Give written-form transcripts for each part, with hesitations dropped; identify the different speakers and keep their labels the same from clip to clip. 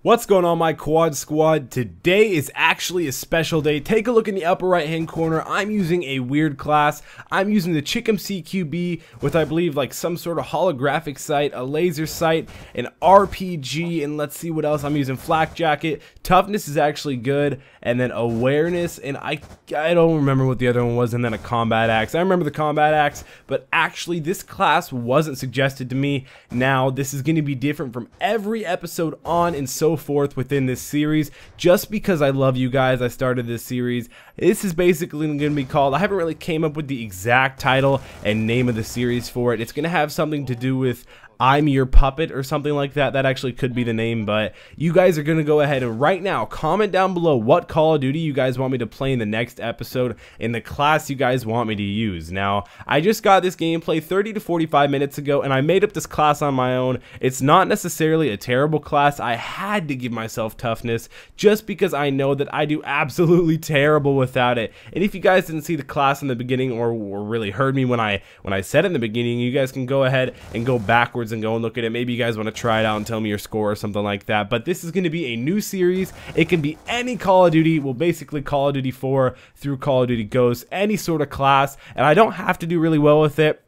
Speaker 1: What's going on, my quad squad? Today is actually a special day. Take a look in the upper right hand corner. I'm using a weird class. I'm using the CHICOM CQB with, I believe, like some sort of holographic sight, a laser sight, an RPG, and let's see what else. I'm using flak jacket. Toughness is actually good, and then awareness, and I don't remember what the other one was, and then a combat axe. I remember the combat axe, but actually this class wasn't suggested to me. Now this is going to be different from every episode on and so forth within this series. Just because I love you guys, I started this series. This is basically going to be called, I haven't really came up with the exact title and name of the series for it. It's going to have something to do with I'm Your Puppet or something like that. That actually could be the name, but you guys are going to go ahead and right now comment down below what Call of Duty you guys want me to play in the next episode in the class you guys want me to use. Now, I just got this gameplay 30 to 45 minutes ago, and I made up this class on my own. It's not necessarily a terrible class. I had to give myself toughness just because I know that I do absolutely terrible without it. And if you guys didn't see the class in the beginning or really heard me when I said it in the beginning, you guys can go ahead and go backwards and go and look at it. Maybe you guys want to try it out and tell me your score or something like that. But this is going to be a new series. It can be any Call of Duty. Well, basically Call of Duty 4 through Call of Duty Ghosts, any sort of class, and I don't have to do really well with it.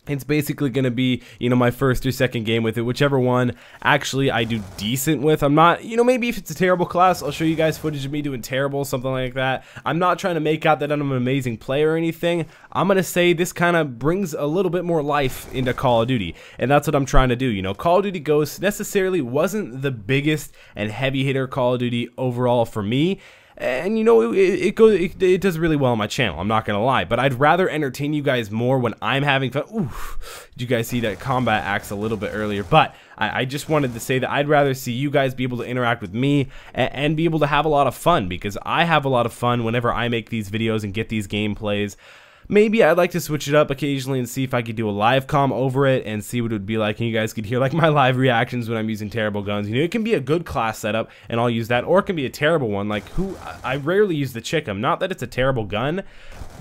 Speaker 1: It's basically going to be, my first or second game with it, whichever one actually I do decent with. I'm not, maybe if it's a terrible class, I'll show you guys footage of me doing terrible, something like that. I'm not trying to make out that I'm an amazing player or anything. I'm going to say this kind of brings a little bit more life into Call of Duty, and that's what I'm trying to do. Call of Duty Ghosts necessarily wasn't the biggest and heavy hitter Call of Duty overall for me. And it does really well on my channel, I'm not gonna lie, but I'd rather entertain you guys more when I'm having fun. Oof, did you guys see that combat axe a little bit earlier? But I just wanted to say that I'd rather see you guys be able to interact with me and be able to have a lot of fun, because I have a lot of fun whenever I make these videos and get these gameplays. Maybe I'd like to switch it up occasionally and see if I could do a live comm over it and see what it would be like, and you guys could hear like my live reactions when I'm using terrible guns. It can be a good class setup and I'll use that, or it can be a terrible one. Like I rarely use the CHICOM. Not that it's a terrible gun,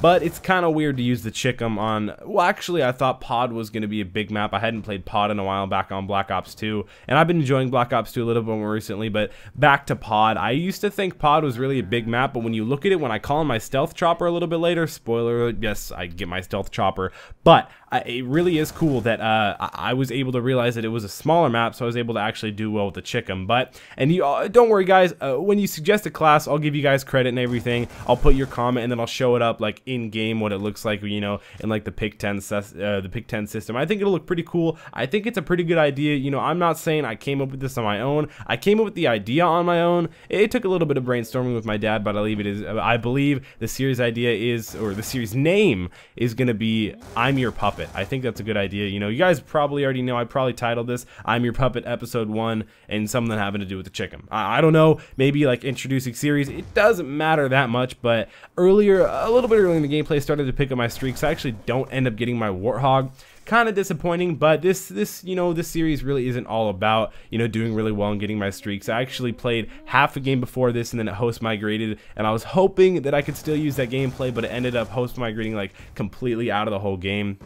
Speaker 1: but it's kind of weird to use the CHICOM on, well, actually I thought COD was going to be a big map. I hadn't played COD in a while back on Black Ops 2, and I've been enjoying Black Ops 2 a little bit more recently, but back to COD. I used to think COD was really a big map, but when you look at it, when I call in my stealth chopper a little bit later, spoiler, yes, I get my stealth chopper, but it really is cool that I was able to realize that it was a smaller map, so I was able to actually do well with the CHICOM. And don't worry guys, when you suggest a class, I'll give you guys credit and everything. I'll put your comment and then I'll show it up like in game what it looks like, in like the pick 10 system. I think it'll look pretty cool. I think it's a pretty good idea. I'm not saying I came up with this on my own. I came up with the idea on my own. It took a little bit of brainstorming with my dad, but I believe the series idea is, or the series name is going to be I'm Your Puppet. I think that's a good idea. You guys probably already know I probably titled this I'm Your Puppet Episode 1 and something having to do with the CHICOM. I don't know, maybe like introducing series. It doesn't matter that much, but a little bit earlier in the gameplay, started to pick up my streaks. I actually don't end up getting my Warthog. Kind of disappointing, but this series really isn't all about doing really well and getting my streaks. I actually played half a game before this and then it host migrated, and I was hoping that I could still use that gameplay, but it ended up host migrating like completely out of the whole game,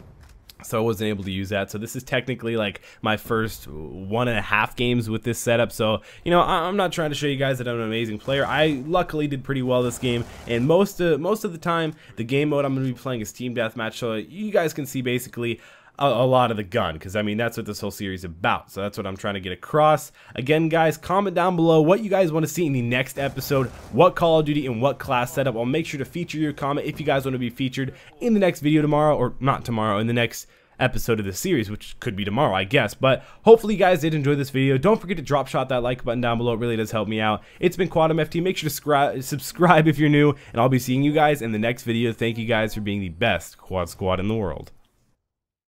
Speaker 1: so I wasn't able to use that. So this is technically like my first 1.5 games with this setup. So I'm not trying to show you guys that I'm an amazing player. I luckily did pretty well this game, and most of the time the game mode I'm going to be playing is team deathmatch, so you guys can see basically a lot of the gun, because that's what this whole series is about. So that's what I'm trying to get across. Again guys, comment down below what you guys want to see in the next episode, what Call of Duty and what class setup. I'll make sure to feature your comment if you guys want to be featured in the next video tomorrow, or not tomorrow, in the next episode of the series, which could be tomorrow, I guess. But hopefully you guys did enjoy this video. Don't forget to drop shot that like button down below. It really does help me out. It's been QuadMFT. Make sure to subscribe if you're new, and I'll be seeing you guys in the next video. Thank you guys for being the best quad squad in the world.